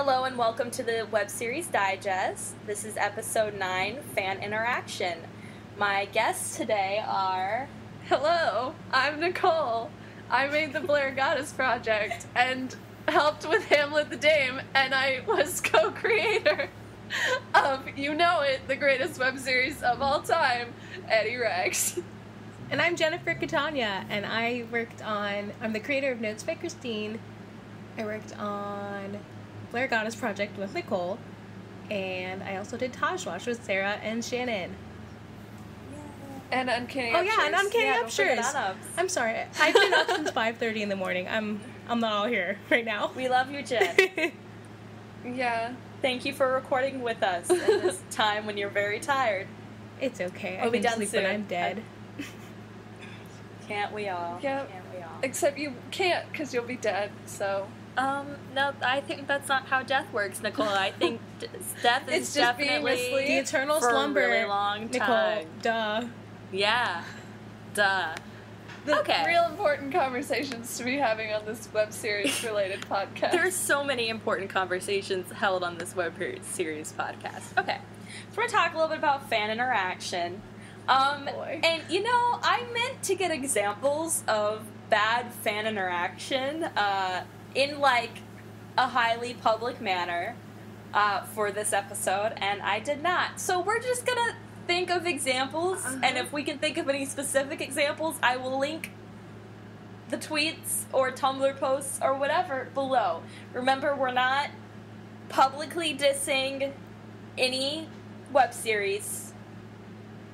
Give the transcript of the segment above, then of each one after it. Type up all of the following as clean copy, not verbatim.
Hello and welcome to the Webseries Digest. This is episode 9, Fan Interaction. My guests today are... Hello, I'm Nicole. I made the Blair Goddess Project and helped with Hamlet the Dame, and I was co-creator of, you know it, the greatest web series of all time, Eddy Rex. And I'm Jennifer Catania, and I'm the creator of Notes by Christine. I worked on Blair Goddess Project with Nicole, and I also did Taj Watch with Sara and Shannon. And Uncanny Oh Upshurs. yeah, and Uncanny Yeah, don't forget Upshurs. that. I'm sorry, I've been up since 5:30 in the morning. I'm not all here right now. We love you, Jen. Yeah. Thank you for recording with us at this time when you're very tired. It's okay. I We'll be can done sleep soon. when I'm dead. Can't we all? Yep. Can't we all? Except you can't, because you'll be dead, so... No, I think that's not how death works, Nicole. I think death is It's just being definitely asleep. The eternal for slumber. a really long Nicole, time. duh. Yeah. Duh. The Okay. real important conversations to be having on this web series related podcast. There's so many important conversations held on this web series podcast. Okay. So we're going to talk a little bit about fan interaction. Boy. And, I meant to get examples of bad fan interaction in, a highly public manner for this episode, and I did not. So we're just going to think of examples, and if we can think of any specific examples, I will link the tweets or Tumblr posts or whatever below. Remember, we're not publicly dissing any web series.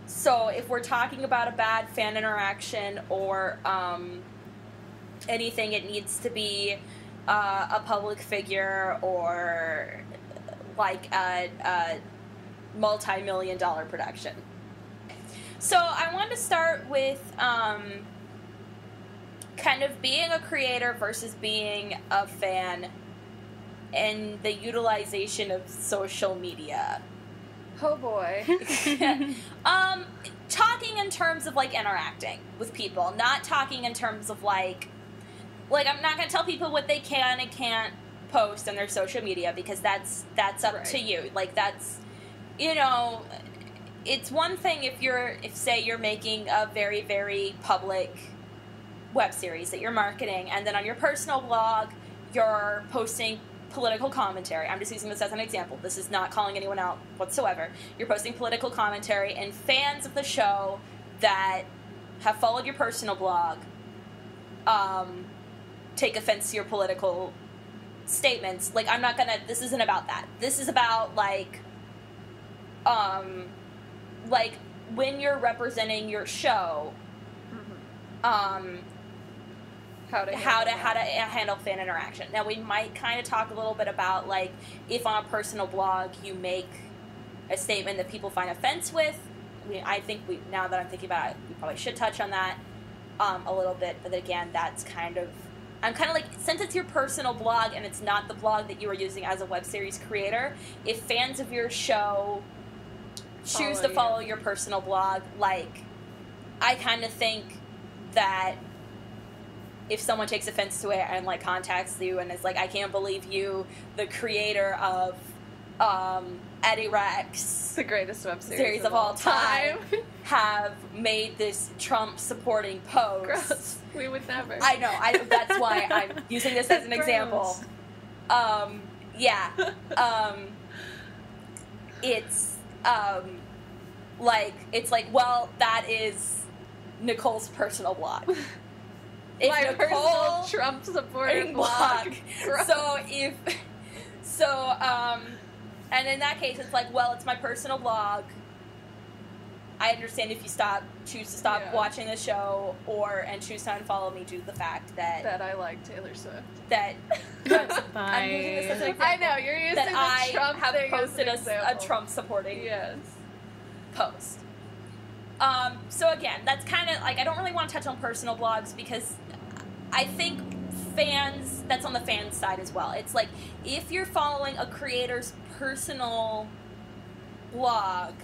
So if we're talking about a bad fan interaction or anything, it needs to be a public figure or like a multi-million-dollar production. So I want to start with kind of being a creator versus being a fan and the utilization of social media. Oh boy. Talking in terms of interacting with people, not talking in terms of I'm not going to tell people what they can and can't post on their social media because that's up to you. That's, it's one thing if say you're making a very, very public web series that you're marketing, and then on your personal blog you're posting political commentary. I'm just using this as an example. This is not calling anyone out whatsoever. You're posting political commentary, and fans of the show that have followed your personal blog take offense to your political statements. This isn't about that. This is about when you're representing your show, How to handle fan interaction. Now, we might kind of talk a little bit about, if on a personal blog you make a statement that people find offense with. I think now that I'm thinking about it, we probably should touch on that a little bit. But again, that's I'm kind of since it's your personal blog and it's not the blog that you are using as a web series creator, if fans of your show choose to follow your personal blog, I kind of think that if someone takes offense to it and contacts you and is I can't believe you, the creator of Eddy Rex, the greatest web series of all time, have made this Trump supporting post. Gross. We would never. I know. That's why I'm using this as an example. Yeah. It's well, that is Nicole's personal blog. My personal Trump supporting blog. And in that case, it's well, it's my personal blog. I understand if you choose to stop watching the show and choose to unfollow me due to the fact that I like Taylor Swift. That I'm using this as an example. I know, you're using that the I Trump have thing posted as an a example. Trump supporting post. So again, that's kind of I don't really want to touch on personal blogs because I think that's on the fan side as well. It's if you're following a creator's personal blog,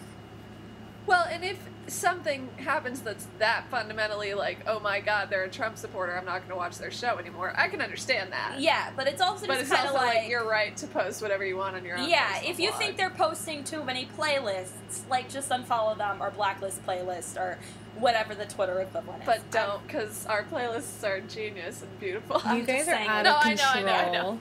Well, and if something happens that's that fundamentally like, oh my god, they're a Trump supporter, I'm not going to watch their show anymore, I can understand that. Yeah, but it's also But just it's kind of also like your right to post whatever you want on your own. Yeah, if you blog. think they're posting too many playlists, like, just unfollow them or blacklist playlist or whatever the Twitter equivalent is. But don't, because our playlists are genius and beautiful. You guys are saying out that. of No, I control. know.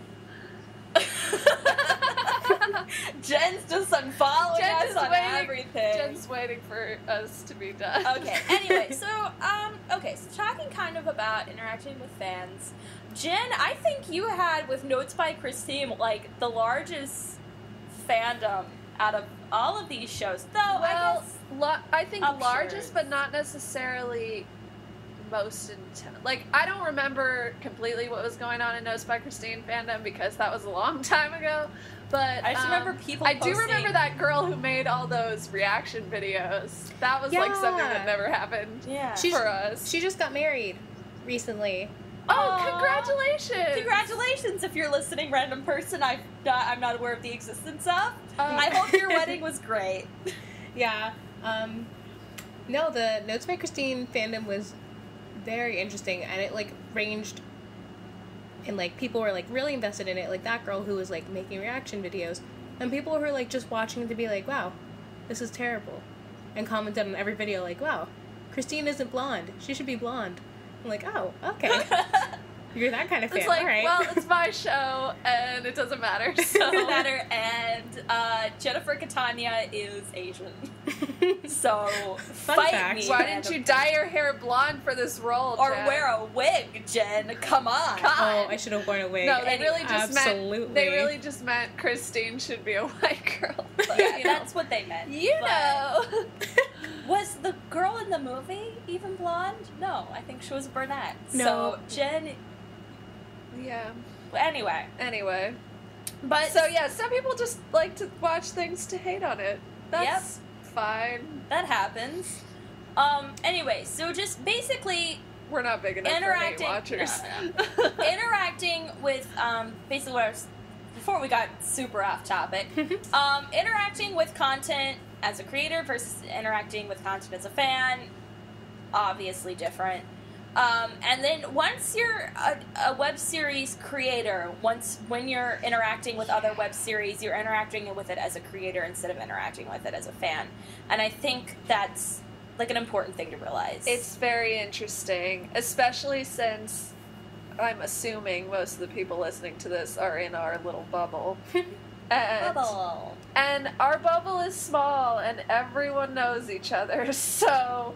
Jen's just unfollowing Jen us is on waiting- everything. Jen's waiting for us to be done. Okay, anyway, so talking kind of about interacting with fans. Jen, I think you had, with Notes by Christine, like, the largest fandom out of all of these shows. Though, I Well, guess... I think I'm largest, sure. but not necessarily most intense. Like, I don't remember completely what was going on in Notes by Christine fandom because that was a long time ago. But I just remember people I do posting- remember that girl who made all those reaction videos. That was like something that never happened Yeah. for us. She just got married recently. Oh, Aw. congratulations! Congratulations if you're listening, random person I'm not aware of the existence of. I hope your wedding was great. Yeah. No, the Notes by Christine fandom was very interesting, and it, like, ranged, and, like, people were, like, really invested in it. Like, that girl who was, like, making reaction videos, and people were, like, just watching to be like, wow, this is terrible, and commented on every video, like, wow, Christine isn't blonde. She should be blonde. I'm like, oh, okay. You're that kind of fan. It's like, all right. well, it's my show, and it doesn't matter. So Doesn't matter. And Jennifer Catania is Asian. So fight fact. me. Why didn't you dye your hair blonde for this role, Or Jen? wear a wig, Jen? Come on. Oh, I should have worn a wig. No, they really just Absolutely. meant Christine should be a white girl. But, Yeah, you know. that's what they meant. You But know. Was the girl in the movie even blonde? No, I think she was a brunette. No. So Jen. Yeah. Anyway, Anyway. but So yeah, some people just like to watch things to hate on it. That's fine. that happens. Anyway, so just basically We're not big enough interacting. for hate watchers. No. Interacting with basically what I was before we got super off topic. Interacting with content as a creator versus interacting with content as a fan, obviously different. And then once you're a web series creator, when you're interacting with other web series, you're interacting with it as a creator instead of interacting with it as a fan. And I think that's like an important thing to realize. It's very interesting, especially since I'm assuming most of the people listening to this are in our little bubble. bubble. And our bubble is small, and everyone knows each other. So,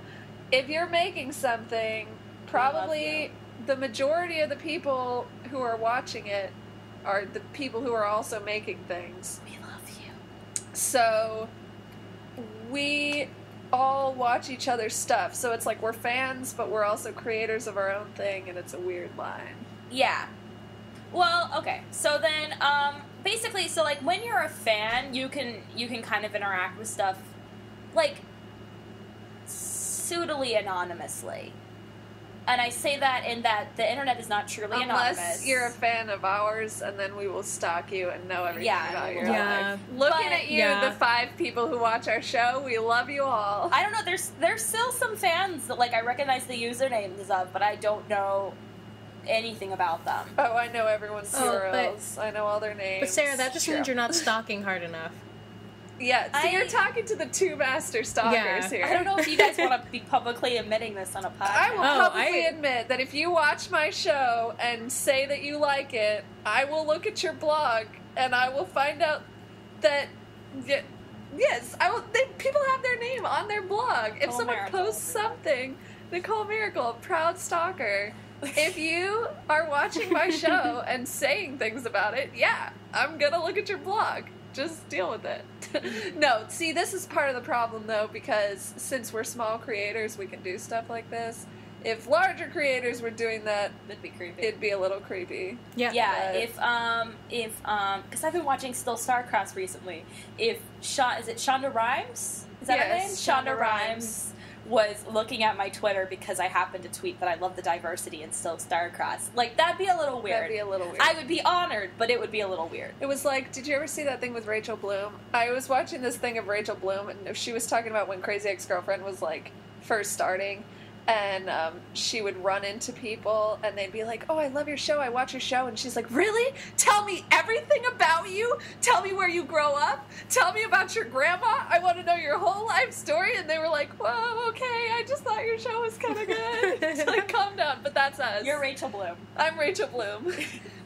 if you're making something, probably the majority of the people who are watching it are the people who are also making things. We love you. So, we all watch each other's stuff. So it's like we're fans, but we're also creators of our own thing, and it's a weird line. Yeah. Well, okay. So then, basically, so like when you're a fan, you can kind of interact with stuff, like, pseudily anonymously. And I say that in that the internet is not truly Unless anonymous. you're a fan of ours, and then we will stalk you and know everything Yeah, about your yeah. life. Looking But- at you, Yeah. the 5 people who watch our show, we love you all. I don't know. There's still some fans that like I recognize the usernames of, but I don't know anything about them. Oh, I know everyone's Oh, but- URLs. I know all their names. But Sarah, that just True. means you're not stalking hard enough. Yeah, so you're I- talking to the 2 master stalkers Yeah. here. I don't know if you guys want to be publicly admitting this on a podcast. I will Oh, publicly admit that if you watch my show and say that you like it, I will look at your blog and I will find out that yes, I will. People have their name on their blog. If Nicole someone Miracle, posts everyone. something, Nicole Miracle, proud stalker. If you are watching my show and saying things about it, yeah, I'm gonna look at your blog. Just deal with it. No, see, this is part of the problem, though, because since we're small creators, we can do stuff like this. If larger creators were doing that, That'd be creepy. it'd be a little creepy. Yeah. Yeah, But- if because I've been watching Still Starcross recently. If is it Shonda Rhimes? Is that her name? Yes, Shonda Shonda Rhimes was looking at my Twitter because I happened to tweet that I love the diversity in Still Star-Crossed. Like, that'd be a little weird. That'd be a little weird. I would be honored, but it would be a little weird. It was like, did you ever see that thing with Rachel Bloom? I was watching this thing of Rachel Bloom, and she was talking about when Crazy Ex-Girlfriend was, like, first starting, and she would run into people, and they'd be like, oh, I love your show, I watch your show, and she's like, really? Tell me everything about you? Tell me where you grow up? Tell me about your grandma? I want to know your whole life story. And they were like, whoa, okay, I just thought your show was kind of good. It's like, calm down, but that's us. You're Rachel Bloom. I'm Rachel Bloom.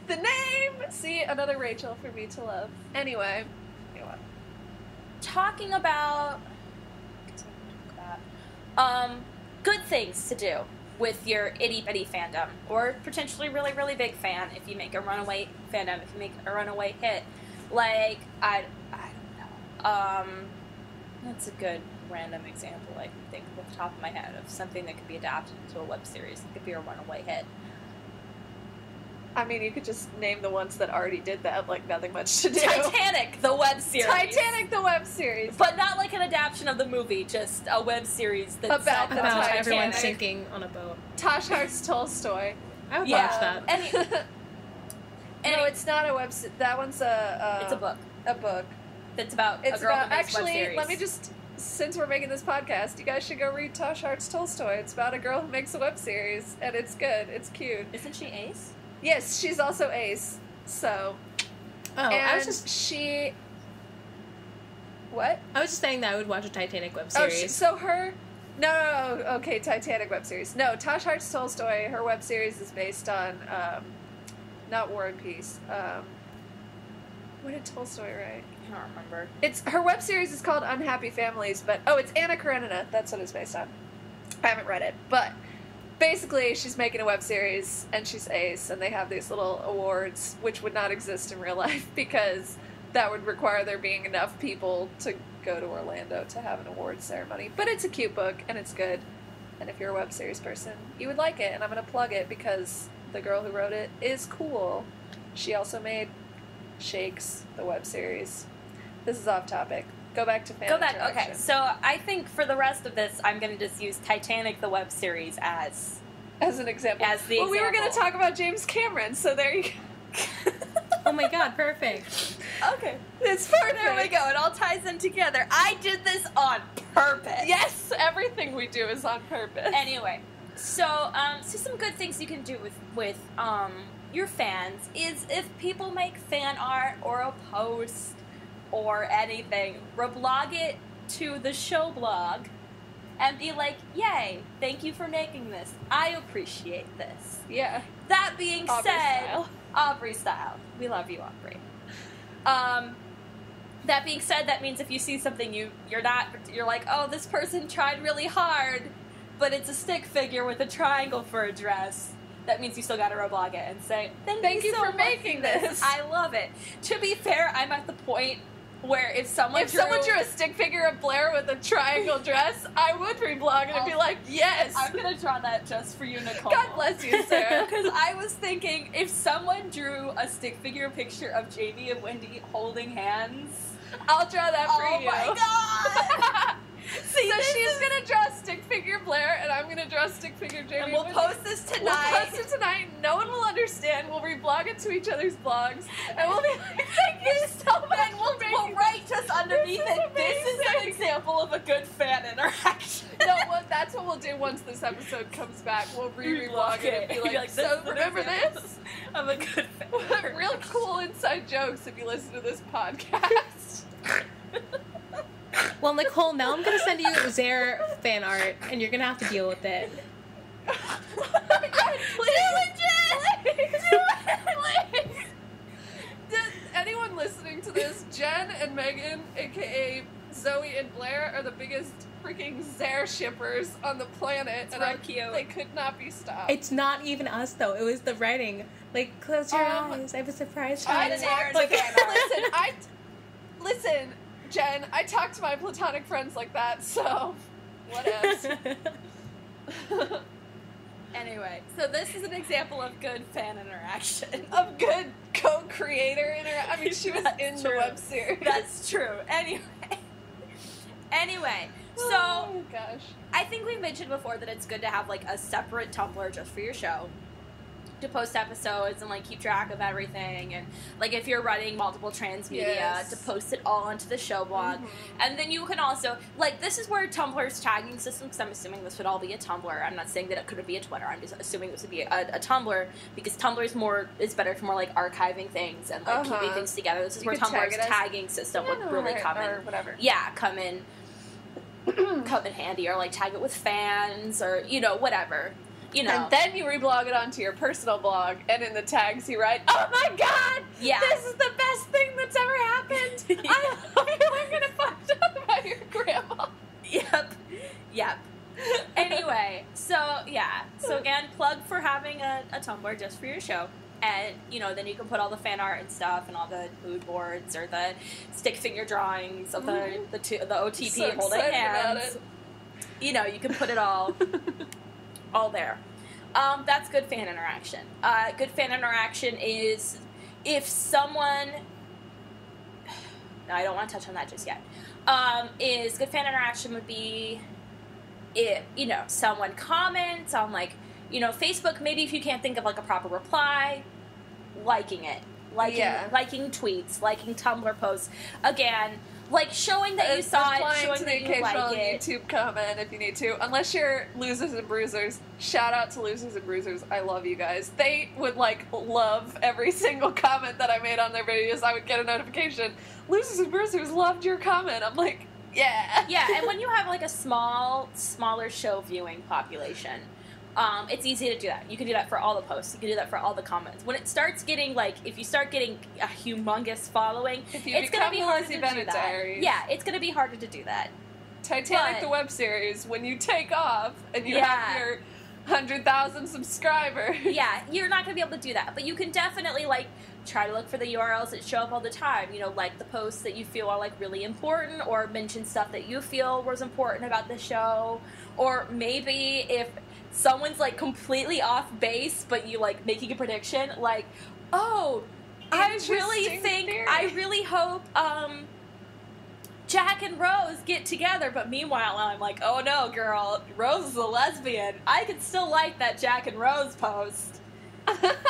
The name! See, another Rachel for me to love. Anyway. Talking about good things to do with your itty-bitty fandom, or potentially really, really big fan if you make a runaway fandom, if you make a runaway hit. Like, I don't know. That's a good random example I can think of off the top of my head of something that could be adapted into a web series. It could be a runaway hit. I mean, you could just name the ones that already did that, like nothing much to do. Titanic, the web series. Titanic, the web series. But not like an adaptation of the movie, just a web series that's about everyone sinking on a boat. Tosh Hart's Tolstoy. I would watch that. No, it's not a web series. That one's it's a book. A book. That's about It's a girl about, who makes web actually, series. let me just, since we're making this podcast, you guys should go read Tosh Hart's Tolstoy. It's about a girl who makes a web series, and it's good. It's cute. Isn't she Ace? Yes, she's also Ace. So. Oh, and I was just she. What? I was just saying that I would watch a Titanic web Oh, series. so her. No, okay, Titanic web series. No, Tosh Hart's Tolstoy, her web series is based on, not War and Peace. What did Tolstoy write? I don't remember. Her web series is called Unhappy Families, but it's Anna Karenina. That's what it's based on. I haven't read it, but basically she's making a web series and she's Ace, and they have these little awards which would not exist in real life because that would require there being enough people to go to Orlando to have an awards ceremony. But it's a cute book and it's good, and if you're a web series person, you would like it, and I'm going to plug it because the girl who wrote it is cool. She also made Shakes, the web series. This is off topic. Go back to fan interaction. Okay, so I think for the rest of this, I'm going to just use Titanic the web series as an example. We were going to talk about James Cameron, so there you go. Oh my god, perfect. Okay. It's perfect. There we go. It all ties in together. I did this on purpose. Yes, everything we do is on purpose. Anyway, so some good things you can do with your fans is if people make fan art or a post or anything, reblog it to the show blog and be like, yay, thank you for making this. I appreciate this. Yeah. That being Aubrey said, style. Aubrey style. We love you, Aubrey. That being said, that means if you see something you're like, oh, this person tried really hard, but it's a stick figure with a triangle for a dress. That means you still gotta reblog it and say, thank you so for much making this. I love it. To be fair, I'm at the point where if someone drew a stick figure of Blair with a triangle dress, I would reblog it and be like, yes. I'm gonna draw that just for you, Nicole. God bless you, Sarah. Because I was thinking, if someone drew a stick figure picture of Jamie and Wendy holding hands, I'll draw that for you. Oh my god! See, so she's gonna draw a stick figure Blair, and I'm gonna draw a stick figure Jamie. And we'll post this tonight. We'll post it tonight. No one will understand. We'll reblog it to each other's blogs, and we'll be like, "Thank you so much." And we'll write just underneath it. This is an example of a good fan interaction. No, that's what we'll do once this episode comes back. We'll reblog it and be like, "So remember this?" Of a good fan. Real cool inside jokes if you listen to this podcast. Well, Nicole, now I'm going to send you Zare fan art, and you're going to have to deal with it. Oh my god, please! Anyone listening to this, Jen and Megan, aka Zoe and Blair, are the biggest freaking Zare shippers on the planet. It's real cute. They could not be stopped. It's not even us, though. It was the writing. Like, close your eyes. I have a surprise for you. Listen, Jen, I talk to my platonic friends like that, so whatevs. Anyway, so this is an example of good fan interaction. Of good co-creator interaction. I mean, she was in the web series. That's true. Anyway, So, oh gosh. I think we mentioned before that it's good to have, like, a separate Tumblr just for your show to post episodes and, like, keep track of everything, and, like, if you're running multiple transmedia, to post it all onto the show blog. And then you can also, like, this is where Tumblr's tagging system, because I'm assuming this would all be a Tumblr. I'm not saying that it couldn't be a Twitter. I'm just assuming this would be a Tumblr, because Tumblr is better for more, like, archiving things and, like, keeping things together. This is where Tumblr's tagging system would really come in. Or whatever. Yeah, come in handy, or, like, tag it with fans, or, you know, whatever. You know. And then you reblog it onto your personal blog, and in the tags you write, "Oh my god! Yeah. This is the best thing that's ever happened! I hope you're gonna find out about your grandma." Yep. Anyway, so, yeah. So, again, plug for having a Tumblr just for your show. And, you know, then you can put all the fan art and stuff, and all the mood boards, or the stick figure drawings of the OTP so holding hands. About it. You know, you can put it all there. That's good fan interaction. Good fan interaction is if someone... No, I don't want to touch on that just yet. Is good fan interaction would be if, you know, someone comments on, like, you know, Facebook, maybe if you can't think of, like, a proper reply, liking it. Liking tweets, liking Tumblr posts. Again, like, showing that you saw it, showing that you like it. YouTube comment if you need to. Unless you're Losers and Bruisers. Shout out to Losers and Bruisers. I love you guys. They would, like, love every single comment that I made on their videos. I would get a notification. Losers and Bruisers loved your comment. I'm like, yeah. Yeah, and when you have, like, a smaller show viewing population, it's easy to do that. You can do that for all the posts. You can do that for all the comments. When it starts getting, like, if you start getting a humongous following, it's going to be harder to do that. Yeah, it's going to be harder to do that. Titanic the Webseries, when you take off and you have your 100,000 subscribers. Yeah, you're not going to be able to do that. But you can definitely, like, try to look for the URLs that show up all the time. You know, like the posts that you feel are, like, really important, or mention stuff that you feel was important about the show. Or maybe if someone's, like, completely off base, but you, like, making a prediction, like, oh, I really hope, Jack and Rose get together, but meanwhile, I'm like, oh no, girl, Rose is a lesbian. I can still like that Jack and Rose post.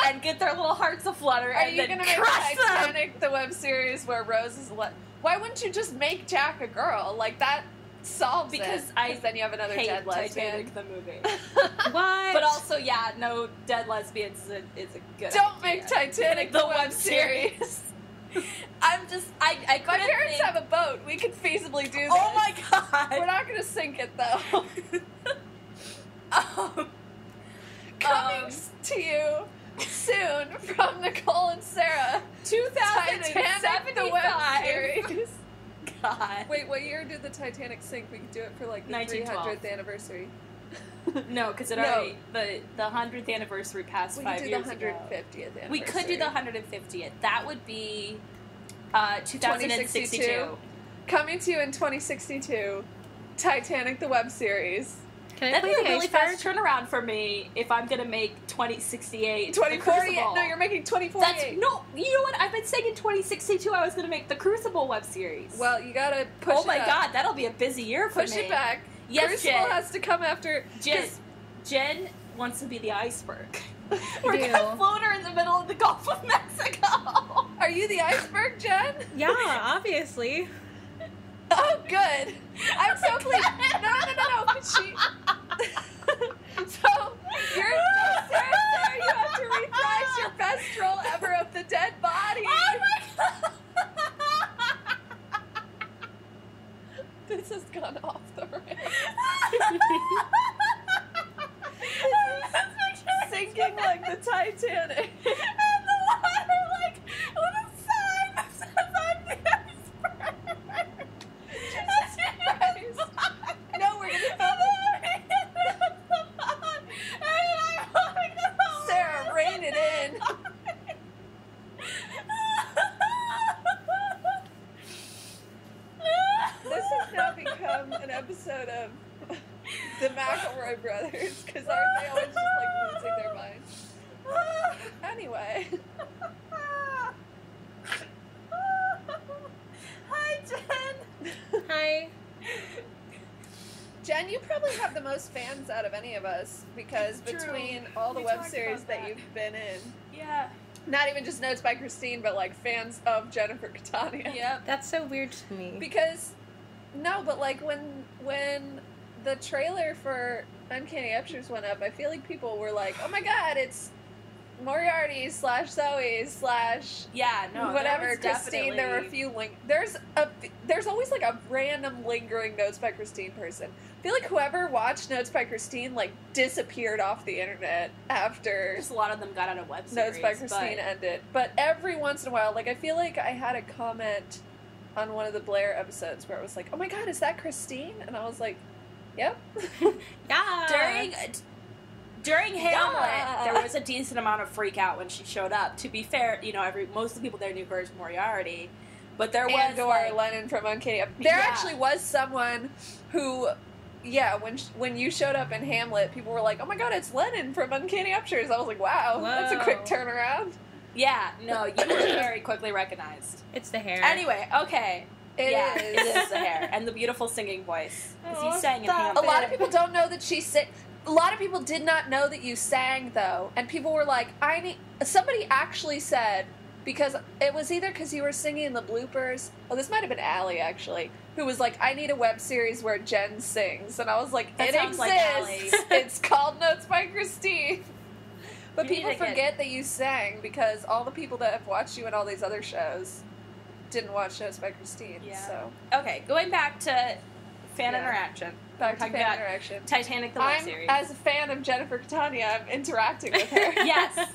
And get their little hearts aflutter and then crush them. Are you going to make Titanic the Webseries where Rose is why wouldn't you just make Jack a girl? Like, that solves because then you have another dead lesbian. Titanic the movie. What? But also, yeah, no dead lesbians is a good Don't idea. make Titanic the web series. I'm just, I my parents have a boat. We could feasibly do this. Oh my god. We're not going to sink it, though. Coming to you soon from Nicole and Sarah. 2075. The web series. God. Wait, what year did the Titanic sink? We could do it for, like, the 300th anniversary. No, because it already the 100th anniversary passed 5 years ago. We could do the 150th anniversary. We could do the 150th. That would be 2062. Coming to you in 2062, Titanic the Web Series. Can I That'd play be a really the fast turnaround for me if I'm going to make 2068. 2048. No, you're making 2048. No, you know what? I've been saying in 2062 I was going to make the Crucible web series. Well, you gotta push it Oh my up. god, that'll be a busy year for me. Push it back. Yes, Crucible Jen. has to come after... Jen wants to be the iceberg. We're going to float her in the middle of the Gulf of Mexico. Are you the iceberg, Jen? Yeah, obviously. Oh, good. I'm so pleased. No. She... So, Sarah, you have to reprise your best role ever of the dead body. Oh my god. This has gone off the rails. Sinking like the Titanic. And the water, like, with a sign that says I'm the iceberg. Jesus Christ. No, we're gonna film it. Sarah, rein it in. This has now become an episode of the McElroy brothers, because aren't they always just, like, losing their minds? Anyway. Hi, Jen. Hi. Jen, you probably have the most fans out of any of us, because between all the web series that you've been in, Yeah. not even just Notes by Christine, but like fans of Jennifer Catania. Yep. That's so weird to me. Because, no, but like when the trailer for Uncanny Upshurs went up, I feel like people were like, oh my god, it's Moriarty / Zoe / Yeah, no, whatever, Christine. There were a few there's always like a random lingering Notes by Christine person. I feel like whoever watched Notes by Christine like disappeared off the internet after Just a lot of them got out of web series. Notes by Christine ended. But every once in a while, like I feel like I had a comment on one of the Blair episodes where it was like, oh my god, is that Christine? And I was like, yep. Yeah. During Hamlet, there was a decent amount of freak out when she showed up. To be fair, you know, most of the people there knew her as Moriarty, but there was or Lennon from Uncanny. There actually was someone who, when you showed up in Hamlet, people were like, "Oh my god, it's Lennon from Uncanny Upshurs." I was like, "Wow, that's a quick turnaround." Yeah, no, you were very quickly recognized. It's the hair. Anyway, okay. It is the hair and the beautiful singing voice. Because he sang in Hamlet. A lot of people don't know that she sang. A lot of people did not know that you sang, though, and people were like, somebody actually said, because it was either because you were singing in the bloopers, this might have been Allie, actually, who was like, I need a web series where Jen sings, and I was like, that it sounds exists! Like It's called Notes by Christine. But You people need to forget that you sang, because all the people that have watched you in all these other shows didn't watch Notes by Christine, so. Okay, going back to fan interaction. Back to fan interaction. Titanic the Webseries. As a fan of Jennifer Catania, I'm interacting with her. Yes.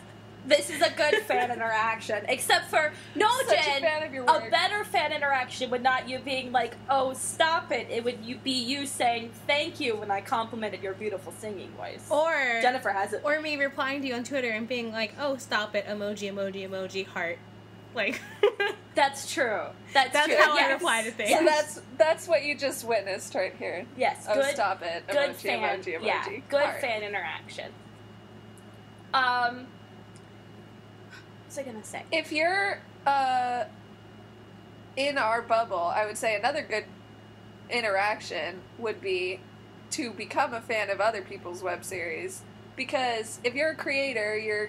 This is a good fan interaction. Except for, no, Such Jen, a fan of your work. A better fan interaction would not you being like, oh, stop it. It would be you saying thank you when I complimented your beautiful singing voice. Or Jennifer has it. Or me replying to you on Twitter and being like, oh, stop it, emoji, emoji, emoji, heart. Like, that's true. That's true. how I reply to things. So that's what you just witnessed right here. Yes. Oh, Good, stop it. Good Emoji, fan. emoji, emoji. Yeah. Good Heart. fan interaction. What was I gonna say? If you're in our bubble, I would say another good interaction would be to become a fan of other people's web series, because if you're a creator, your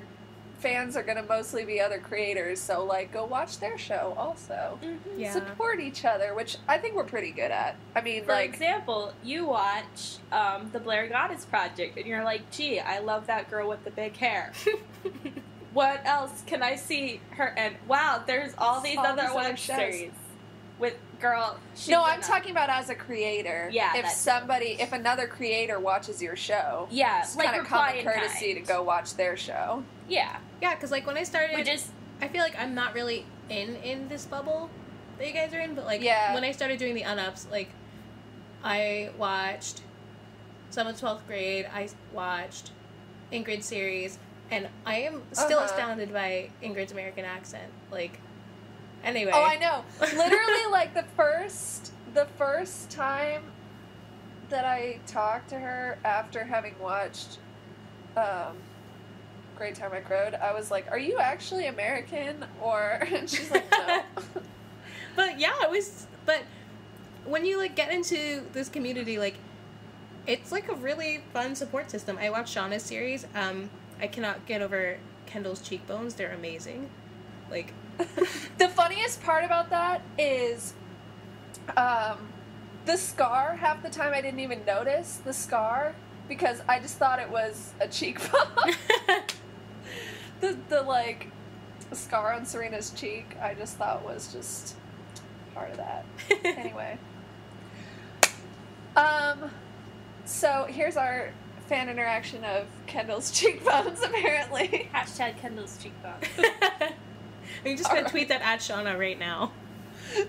fans are going to mostly be other creators, so like go watch their show also. Mm-hmm. Yeah. Support each other, which I think we're pretty good at. I mean, For example, you watch the Blair Goddess Project, and you're like, gee, I love that girl with the big hair. What else can I see her in? Wow, there's all these other web series with girl. No, I'm talking about as a creator. Yeah, if another creator watches your show, yeah, it's like kind of common courtesy to go watch their show. Yeah, yeah, because like when I started, I feel like I'm not really in this bubble that you guys are in, but like when I started doing the unups, like I watched some of 12th grade. I watched Ingrid's series. And I am still astounded by Ingrid's American accent. Like, anyway. Oh, I know. Literally, like, the first time that I talked to her after having watched Great Tarmac Road, I was like, are you actually American? And she's like, no. But, yeah, but when you, like, get into this community, like, it's, like, a really fun support system. I watched Shauna's series, I cannot get over Kendall's cheekbones. They're amazing. Like, the funniest part about that is the scar. Half the time I didn't even notice the scar because I just thought it was a cheekbone. the like scar on Serena's cheek, I just thought was just part of that. Anyway. So here's our fan interaction of Kendall's cheekbones, apparently. Hashtag Kendall's cheekbones. Are you just going to tweet that at Shauna right now?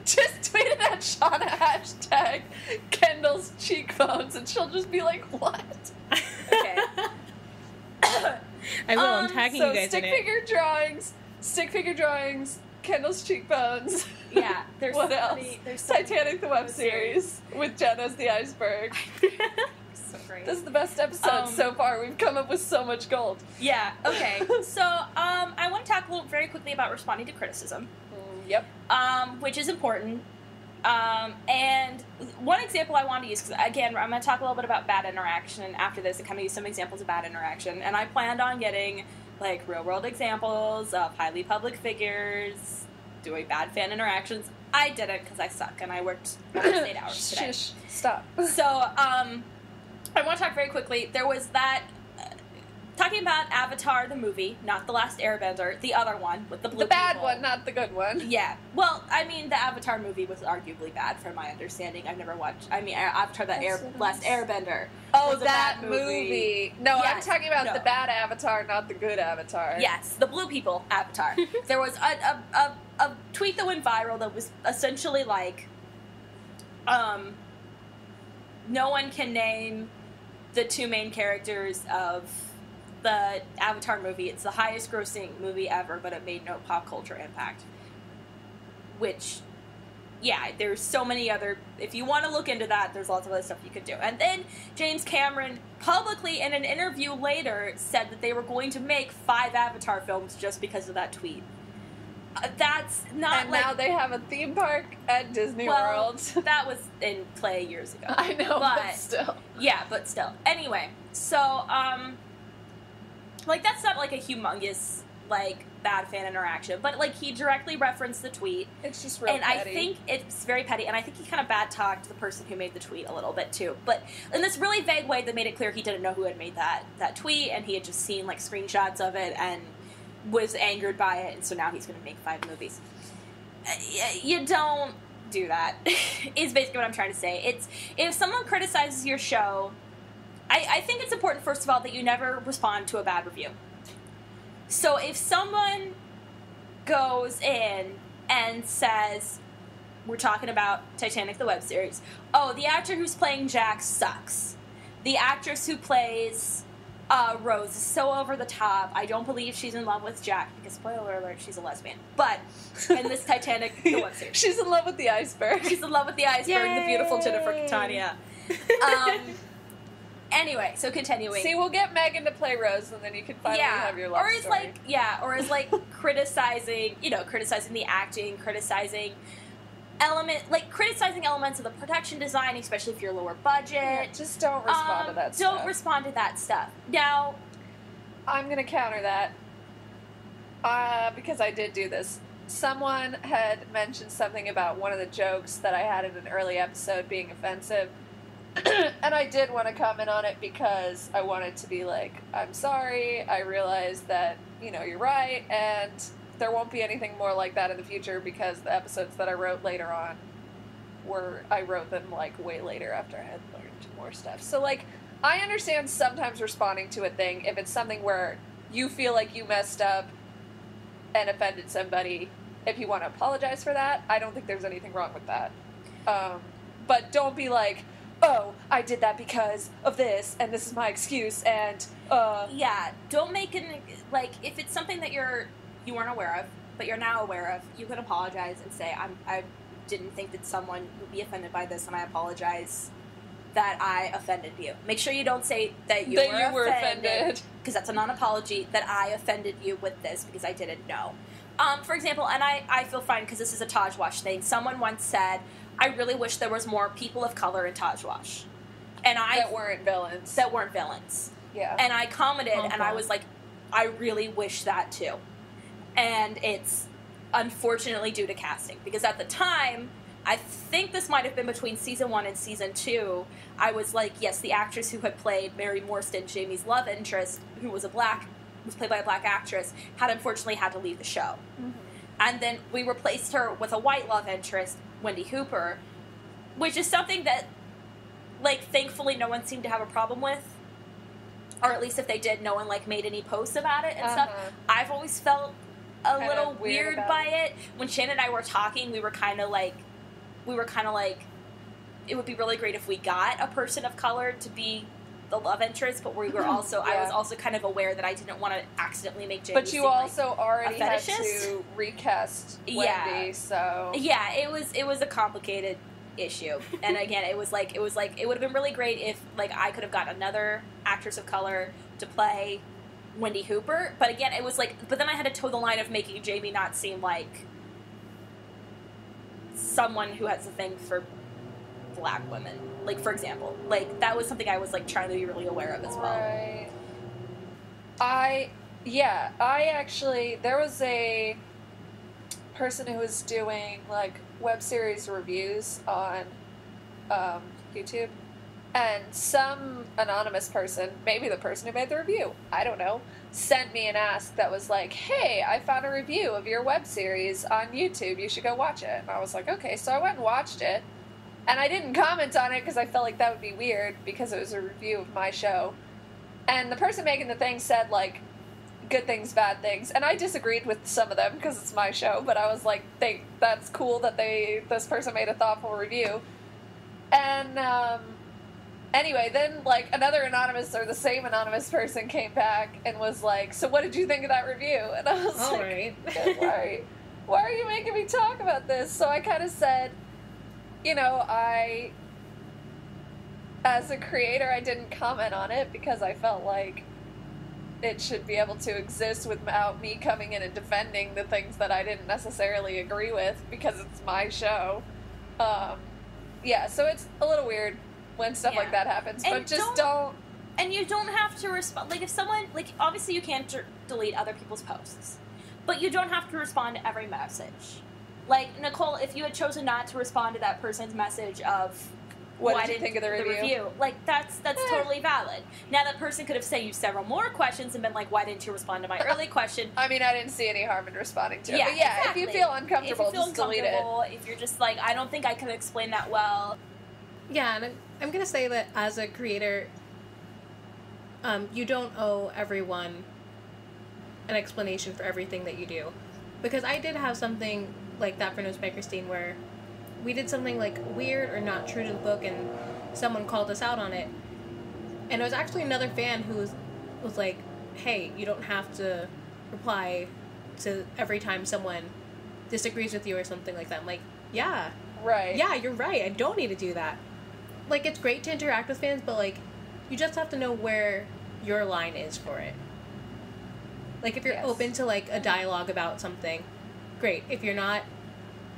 Just tweet it at Shauna, hashtag Kendall's cheekbones, and she'll just be like, what? Okay. I will, I'm tagging you guys in it. Stick figure drawings, Kendall's cheekbones. Yeah, there's what else? There's Titanic the Webseries with Jen as the iceberg. So great. This is the best episode so far. We've come up with so much gold. Yeah, okay. So, I want to talk very quickly about responding to criticism. Yep. Which is important. And one example I want to use, because again, I'm going to talk a little bit about bad interaction after this and kind of use some examples of bad interaction. And I planned on getting, like, real-world examples of highly public figures doing bad fan interactions. I didn't, because I suck, and I worked almost 8 hours today. Shush. Stop. So, I want to talk very quickly. There was that... talking about Avatar, the movie, not The Last Airbender, the other one with the blue The bad people. one, not the good one. Yeah. Well, I mean, the Avatar movie was arguably bad, from my understanding. I've never watched... I mean, Avatar, Last Airbender. Oh, was a that bad movie. No, Yes, I'm talking about no. the bad Avatar, not the good Avatar. Yes, the blue people Avatar. There was a tweet that went viral that was essentially like, no one can name the two main characters of the Avatar movie. It's the highest grossing movie ever, but it made no pop culture impact. Which, yeah, there's so many other... If you want to look into that, there's lots of other stuff you could do. And then James Cameron publicly, in an interview later, said that they were going to make 5 Avatar films just because of that tweet. That's not And like... now they have a theme park at Disney World. That was in play years ago. I know, but still. Yeah, but still. Anyway, so, like, that's not, like, a humongous, like, bad fan interaction, but, like, he directly referenced the tweet. It's just real and petty. I think it's very petty, and I think he kind of bad-talked the person who made the tweet a little bit, too. But in this really vague way that made it clear he didn't know who had made that tweet, and he had just seen, like, screenshots of it, and was angered by it, and so now he's going to make 5 movies. You don't do that, is basically what I'm trying to say. It's, if someone criticizes your show, I think it's important, first of all, that you never respond to a bad review. So if someone goes in and says, we're talking about Titanic the Webseries, oh, the actor who's playing Jack sucks. The actress who plays Rose is so over the top. I don't believe she's in love with Jack, because, spoiler alert, she's a lesbian. But in this Titanic the Webseries, She's in love with the iceberg. she's in love with the iceberg, Yay! the beautiful Jennifer Catania. Anyway, so continuing. See, we'll get Megan to play Rose, and then you can finally have your love or is story. like criticizing, criticizing the acting, criticizing elements of the production design, especially if you're lower budget. Yeah, just don't respond to that stuff. Don't respond to that stuff. Now, I'm going to counter that because I did do this. Someone had mentioned something about one of the jokes that I had in an early episode being offensive. And I did want to comment on it because I wanted to be like, I'm sorry, I realize that, you're right, and there won't be anything more like that in the future because the episodes that I wrote later on I wrote them, like, way later after I had learned more stuff. So, like, I understand sometimes responding to a thing if it's something where you feel like you messed up and offended somebody. If you want to apologize for that, I don't think there's anything wrong with that. But don't be like, oh, I did that because of this, and this is my excuse, and, yeah, don't make it, like, if it's something that you weren't aware of, but you're now aware of, you can apologize and say, I didn't think that someone would be offended by this, and I apologize that I offended you. Make sure you don't say that you were offended, because that's a non-apology, that I offended you with this because I didn't know. For example, and I feel fine because this is a Taj Wash thing, someone once said, I really wish there was more people of color in Taj Wash. That weren't villains. Yeah. And I commented, and I was like, I really wish that too. And it's unfortunately due to casting. Because at the time, I think this might have been between season 1 and season 2, I was like, yes, the actress who had played Mary Morstan, Jamie's love interest, who was played by a black actress, had unfortunately had to leave the show. Mm-hmm. And then we replaced her with a white love interest, Wendy Hooper, which is something that, like, thankfully no one seemed to have a problem with. Or at least if they did, no one, like, made any posts about it and stuff. I've always felt a little weird by it. When Shannon and I were talking, we were kind of like, it would be really great if we got a person of color to be the love interest, but we were also, I was also kind of aware that I didn't want to accidentally make Jamie But you seem also like already a had fetishist. to recast Wendy, so... Yeah, it was a complicated issue. And again, it would have been really great if, like, I could have got another actress of color to play Wendy Hooper, but again, it was like, but then I had to toe the line of making Jamie not seem like someone who has a thing for black women, like, for example. Like, that was something I was, like, trying to be really aware of as well. Right. I actually, there was a person who was doing, like, web series reviews on YouTube, and some anonymous person, maybe the person who made the review, I don't know, sent me an ask that was like, hey, I found a review of your web series on YouTube, you should go watch it. And I was like, okay, so I went and watched it, and I didn't comment on it because I felt like that would be weird because it was a review of my show. And the person making the thing said, like, good things, bad things. And I disagreed with some of them because it's my show, but I was like, that's cool that this person made a thoughtful review. And, anyway, then, like, another anonymous, or the same anonymous person came back and was like, so what did you think of that review? And I was All like, right. why are you making me talk about this? So I kind of said, you know, as a creator, I didn't comment on it because I felt like it should be able to exist without me coming in and defending the things that I didn't necessarily agree with because it's my show. Yeah, so it's a little weird when stuff like that happens, and but just don't... And you don't have to respond. Like, if someone... Like, obviously you can't delete other people's posts, but you don't have to respond to every message. Like, Nicole, if you had chosen not to respond to that person's message of... What did you think of the review? Like, that's totally valid. Now, that person could have sent you several more questions and been like, why didn't you respond to my early question? I mean, I didn't see any harm in responding to it. Yeah, But yeah, exactly. if you feel uncomfortable, just delete it. If you're just like, I don't think I could explain that well. Yeah, and I'm going to say that as a creator, you don't owe everyone an explanation for everything that you do. Because I did have something like that for Nosemakersteen where we did something, like, weird or not true to the book, and someone called us out on it. And it was actually another fan who was like, hey, you don't have to reply to every time someone disagrees with you or something like that. I'm like, yeah. Right. Yeah, you're right. I don't need to do that. Like, it's great to interact with fans, but, like, you just have to know where your line is for it. Like, if you're open to, like, a dialogue about something, great. If you're not,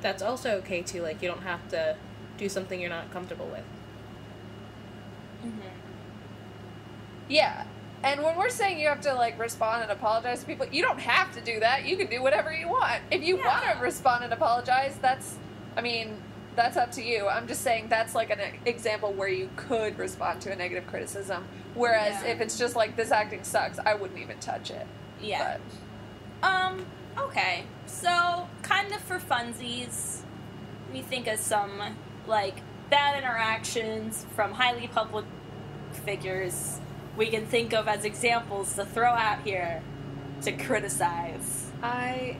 that's also okay too. Like, you don't have to do something you're not comfortable with. Mm-hmm. Yeah. And when we're saying you have to, like, respond and apologize to people, you don't have to do that. You can do whatever you want. If you want to respond and apologize, that's up to you. I'm just saying that's, like, an example where you could respond to a negative criticism. Whereas if it's just, like, this acting sucks, I wouldn't even touch it. Yeah. But. Okay. So, kind of for funsies, we think of some, like, bad interactions from highly public figures we can think of as examples to throw out here to criticize. I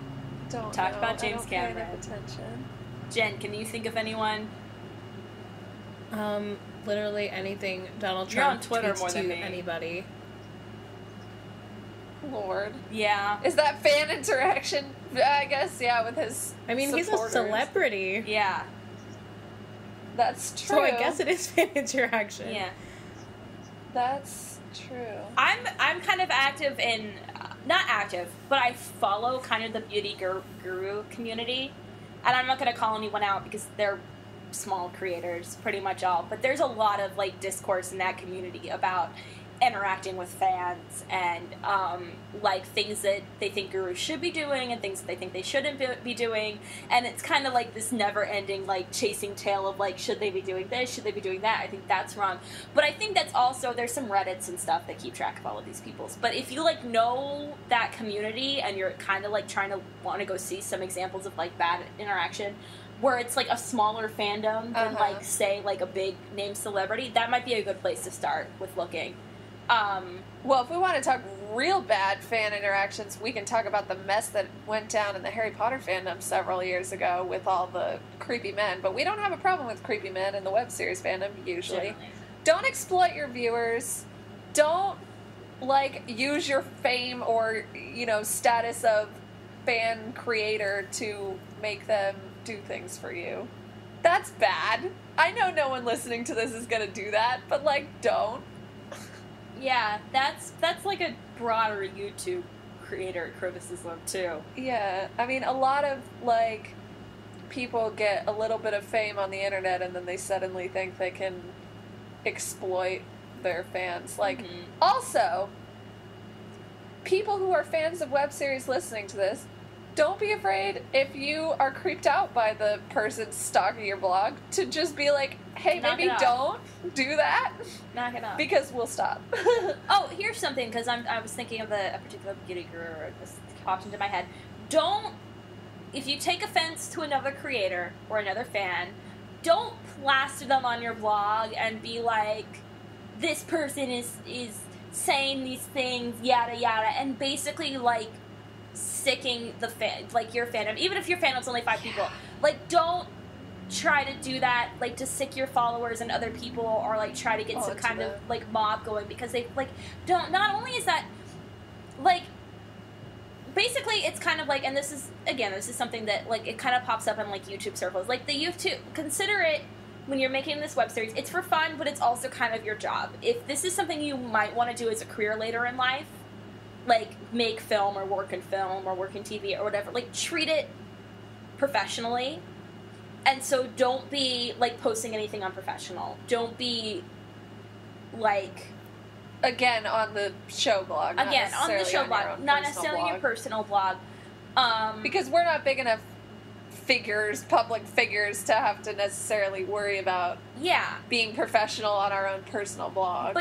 don't Talk know. about James I don't pay Cameron. enough attention. Jen, can you think of anyone? Literally anything Donald You're on Trump Twitter tweets more than to me. anybody. Lord. Yeah. Is that fan interaction? I guess, yeah, with his I mean, supporters. he's a celebrity. Yeah. That's true. So I guess it is fan interaction. Yeah. That's true. I'm kind of active in, not active, but I follow kind of the beauty guru community. And I'm not going to call anyone out because they're small creators, pretty much all. But there's a lot of, like, discourse in that community about interacting with fans and, like, things that they think gurus should be doing and things that they think they shouldn't be doing. And it's kind of like this never-ending, like, chasing tail of, like, should they be doing this? Should they be doing that? I think that's wrong. But I think that's also, there's some Reddits and stuff that keep track of all of these peoples. But if you, like, know that community and you're kind of, like, trying to want to go see some examples of, like, bad interaction where it's, like, a smaller fandom than, like, say, like, a big-name celebrity, that might be a good place to start with looking. Well, if we want to talk real bad fan interactions, we can talk about the mess that went down in the Harry Potter fandom several years ago with all the creepy men. But we don't have a problem with creepy men in the web series fandom, usually. Generally. Don't exploit your viewers. Don't, like, use your fame or, you know, status of fan creator to make them do things for you. That's bad. I know no one listening to this is going to do that, but, like, don't. Yeah, that's like a broader YouTube creator criticism too. Yeah, I mean, a lot of, like, people get a little bit of fame on the internet and then they suddenly think they can exploit their fans. Like, also, people who are fans of web series listening to this, don't be afraid if you are creeped out by the person stalking your blog to just be like, hey, Knock maybe it off. don't do that. Knock it off. Because we'll stop. Oh, here's something, because I was thinking of a particular beauty guru, or this popped into my head. If you take offense to another creator or another fan, don't plaster them on your blog and be like, this person is saying these things, yada yada, and basically, like, sicking the fan, like, your fandom, even if your fandom's only 5 people. Like, don't try to do that, like, to sick your followers and other people, or, like, try to get some kind of, like, mob going, because they, like, don't, not only is that, like, basically, it's kind of like, and this is something that, like, it kind of pops up in, like, YouTube circles. Like, the YouTube, consider it, when you're making this web series, it's for fun, but it's also kind of your job. If this is something you might want to do as a career later in life, like, make film, or work in film, or work in TV, or whatever, like, treat it professionally. And so don't be, like, posting anything unprofessional. Don't be, like... Again, on the show blog. Again, on the show blog. Not necessarily your personal blog. Because we're not big enough public figures, to have to necessarily worry about being professional on our own personal blogs.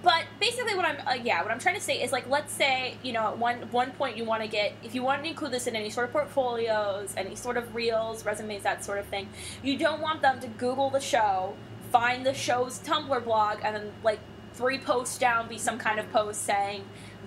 But basically what I'm trying to say is, like, let's say, you know, at one point you want to get, if you want to include this in any sort of portfolios, any sort of reels, resumes, that sort of thing, you don't want them to Google the show, find the show's Tumblr blog, and then, like, 3 posts down be some kind of post saying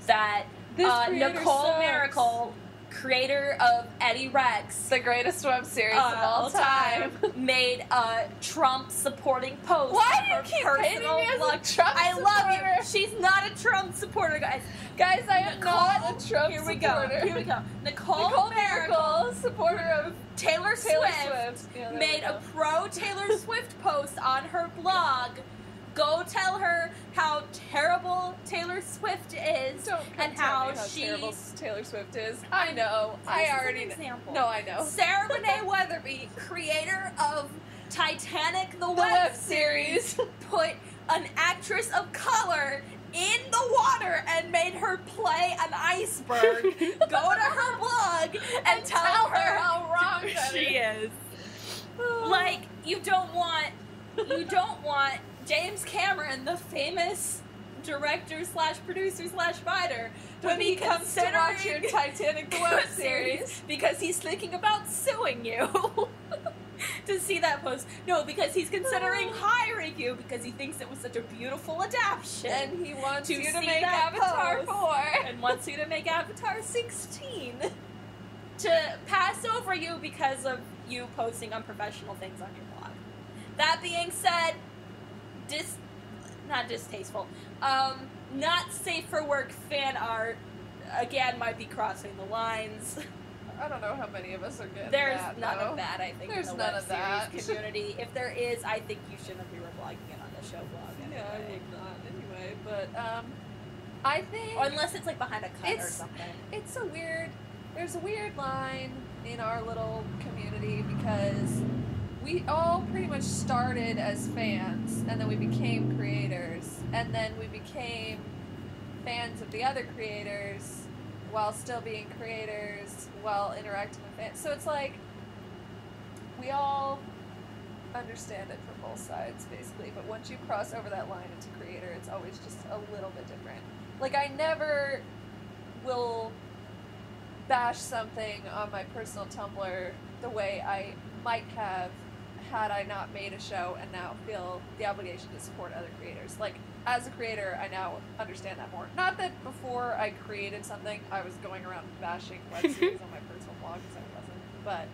that Nicole Miracle, creator of Eddy Rex, the greatest web series of all time, made a Trump supporting post. Why do you keep painting me as a Trump I supporter? love you. She's not a Trump supporter, guys. Guys, I am not a Trump supporter. Here we go. Nicole Miracle, supporter of Taylor Swift, Yeah, made a pro Taylor Swift post on her blog. Go tell her how terrible Taylor Swift is, and how terrible Taylor Swift is. I know. I already know. No, I know. Sarah Renee Weatherby, creator of Titanic the Webseries, put an actress of color in the water and made her play an iceberg. Go to her blog and tell her how wrong she is. Like, you don't want James Cameron, the famous director / producer / writer, when he comes to watch your Titanic the Webseries, because he's thinking about suing you to see that post. No, because he's considering hiring you because he thinks it was such a beautiful adaptation, and he wants to you to make Avatar 4, and wants you to make Avatar 16, to pass over you because of you posting unprofessional things on your blog. That being said, not distasteful, not safe for work fan art, again, might be crossing the lines. I don't know how many of us are getting There's that, none though. of that, I think, There's in the none web of that. series community. If there is, I think you shouldn't be reblogging it on the show blog anyway. Yeah, I would not anyway, but, I think... Or unless it's, like, behind a cut or something. There's a weird line in our little community, because we all pretty much started as fans, and then we became creators, and then we became fans of the other creators while still being creators, while interacting with fans. So it's like, we all understand it from both sides, basically, but once you cross over that line into creator, it's always just a little bit different. Like, I never will bash something on my personal Tumblr the way I might have had I not made a show and now feel the obligation to support other creators. Like, as a creator, I now understand that more. Not that before I created something, I was going around bashing web series on my personal blog, because I wasn't,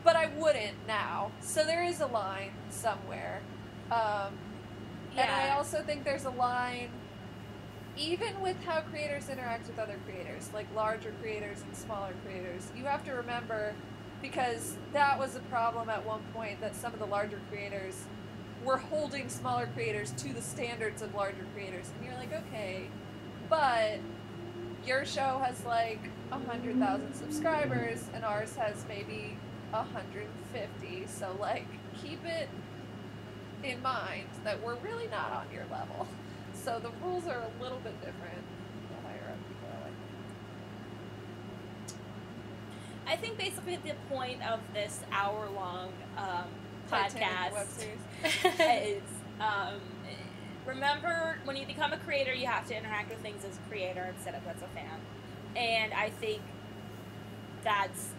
but I wouldn't now. So there is a line somewhere. And I also think there's a line, even with how creators interact with other creators, like larger creators and smaller creators, you have to remember, because that was a problem at one point, that some of the larger creators were holding smaller creators to the standards of larger creators. And you're like, okay, but your show has like 100,000 subscribers, and ours has maybe 150. So, like, keep it in mind that we're really not on your level. So the rules are a little bit different the higher up people are like. I think basically the point of this hour-long Titanic podcast is remember, when you become a creator, you have to interact with things as a creator instead of as a fan. And I think that's,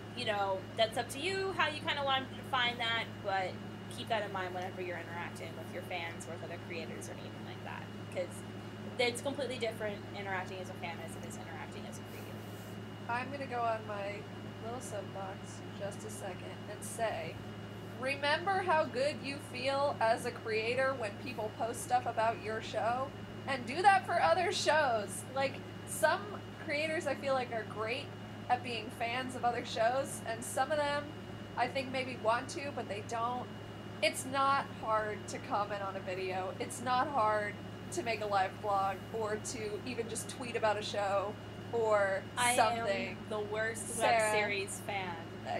that's up to you how you kind of want to define that, but keep that in mind whenever you're interacting with your fans or with other creators or anything like that. Because it's completely different interacting as a fan as it is interacting as a creator. I'm going to go on my little soapbox just a second and say, remember how good you feel as a creator when people post stuff about your show, and do that for other shows. Like, some creators I feel like are great at being fans of other shows, and some of them I think maybe want to, but they don't. It's not hard to comment on a video. It's not hard to make a live blog or to even just tweet about a show or something. I am the worst Sara, Webseries fan.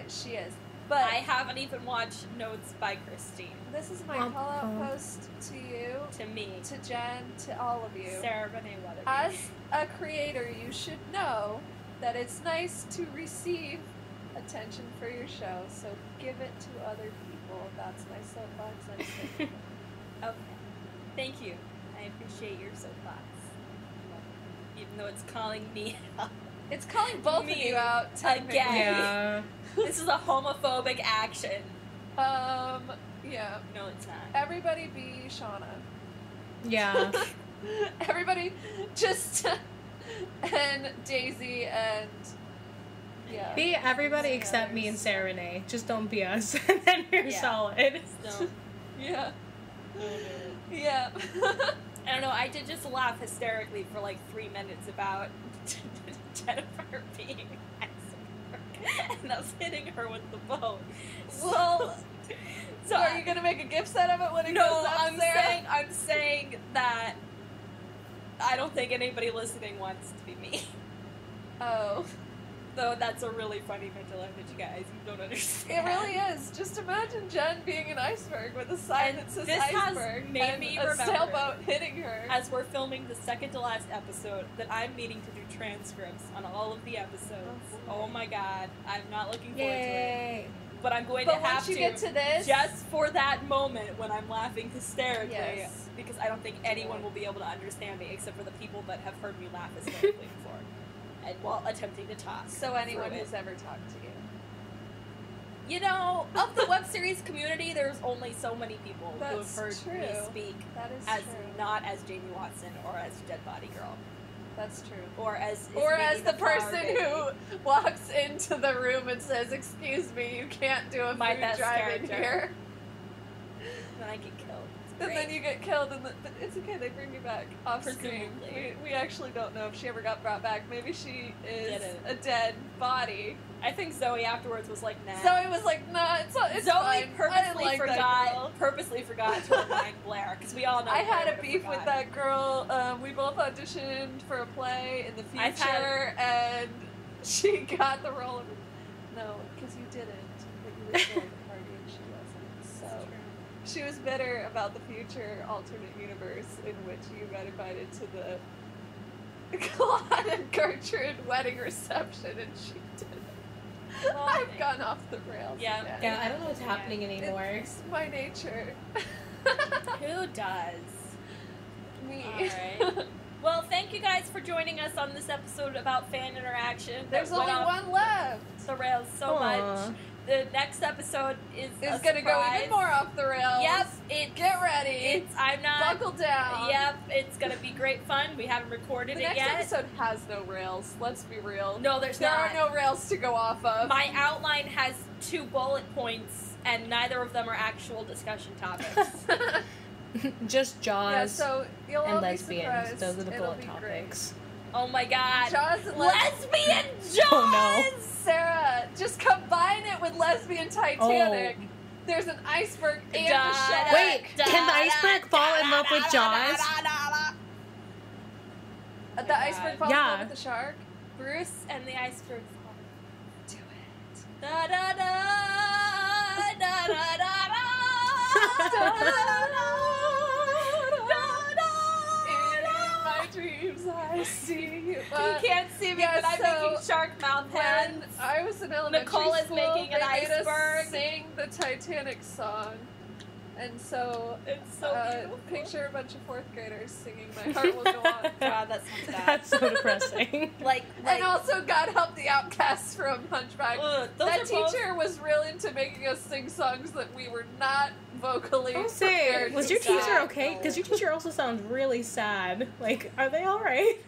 She is. But I haven't even watched Notes by Christine. This is my call-out post to you. To me. To Jen, to all of you. Sarah Renee Weatherby. As a creator, you should know that it's nice to receive attention for your show, so give it to other people. That's my soapbox. I'm saying. Okay. Thank you. I appreciate your soapbox. Even though it's calling me out. It's calling both of you out again. Yeah. This is a homophobic action. Yeah. No, it's not. Everybody be Shauna. Yeah. Everybody just and Daisy and yeah. Be everybody except me and Sarah Renee. Just don't be us, and then you're solid. Still. Yeah. Yeah. I don't know, I did just laugh hysterically for like 3 minutes about Jennifer being an iceberg and us hitting her with the boat. Well, so are you gonna make a gift set of it when it goes up, Sarah? I'm saying that I don't think anybody listening wants to be me. Oh. Though that's a really funny mental image, guys. You don't understand. It really is. Just imagine Jen being an iceberg with a sign that says iceberg has made and me a remember, sailboat hitting her. as we're filming the second to last episode, that I'm needing to do transcripts on all of the episodes. Oh my god. I'm not looking forward to it. But I'm going to have once you get to this, just for that moment when I'm laughing hysterically, yes, because I don't think anyone will be able to understand me except for the people that have heard me laugh hysterically before, and while attempting to talk. So anyone who's ever talked to you. You know, of the web series community, there's only so many people who have That's heard true. me speak True. not as Jamie Watson or as Dead Body Girl. That's true. Or as the person baby. who walks into the room and says, "Excuse me, you can't do a My food best drive in character. here." Then I get killed. It's And great. then you get killed, but it's okay. They bring you back off screen. Presumably. We actually don't know if she ever got brought back. Maybe she is Didn't. a dead body. I think Zoe afterwards was like, nah. Zoe was like, "Nah, it's Zoe fine. I didn't like that girl." purposely forgot to remind Blair, because we all know I Blair had a would've beef with forgotten. that girl. We both auditioned for a play in the I've future, and she got the role of... No, because you didn't. But you were still at the party, and she wasn't. So she was bitter about the future alternate universe in which you got invited to the Claude and Gertrude wedding reception, and she didn't. Well, I've gone off the rails. Yeah. again. Yeah, I don't know what's happening anymore. It's my nature. Who does? Me. Alright. Well, thank you guys for joining us on this episode about fan interaction. There's that went only off one left. the rails so much. The next episode is It's gonna go even more off the rails. Yep. Get ready. I'm not. Buckle down. Yep. It's gonna be great fun. We haven't recorded The it next yet. episode has no rails. Let's be real. No, there are no rails to go off of. My outline has 2 bullet points, and neither of them are actual discussion topics. Just Jaws Yeah, so you'll all and be lesbians. surprised. Those are the It'll bullet be topics. Oh my god. Jaws and Lesbian Jaws! Oh no. Sarah, just combine it with lesbian Titanic. Oh. There's an iceberg and Da, a shark. Wait, can the iceberg fall in love with Jaws? The iceberg falls in Yeah. love with the shark? Bruce and the iceberg fall. Do it. Da da da! In my dreams, I see you. You can't see me, but I'm making shark mouth hands. When I was in elementary Nicole is school, making an they made us iceberg. sing the Titanic song. And so, It's so beautiful. picture a bunch of 4th graders singing My Heart Will Go On. God, that sounds bad. That's so depressing. And also God Help the Outcasts from Hunchback. That teacher was real into making us sing songs that we were not vocally prepared Was to your teacher sing. okay? Because your teacher also sounds really sad. Like, are they alright?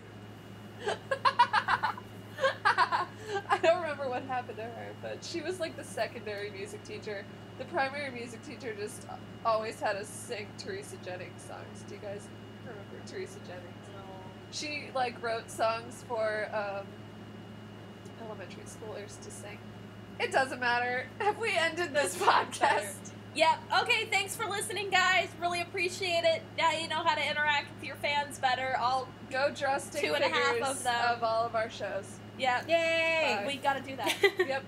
I don't remember what happened to her, but she was like the secondary music teacher. The primary music teacher just always had us sing Teresa Jennings songs. Do you guys remember Teresa Jennings? No. She like wrote songs for elementary schoolers to sing. It doesn't matter. Have we ended this podcast? Yep. Okay, thanks for listening, guys. Really appreciate it. Now you know how to interact with your fans better. I'll Go draw stick 2.5 figures of them. of all of our shows. Yeah. Yay! We gotta do that. Yep.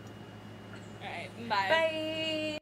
All right. Bye. Bye!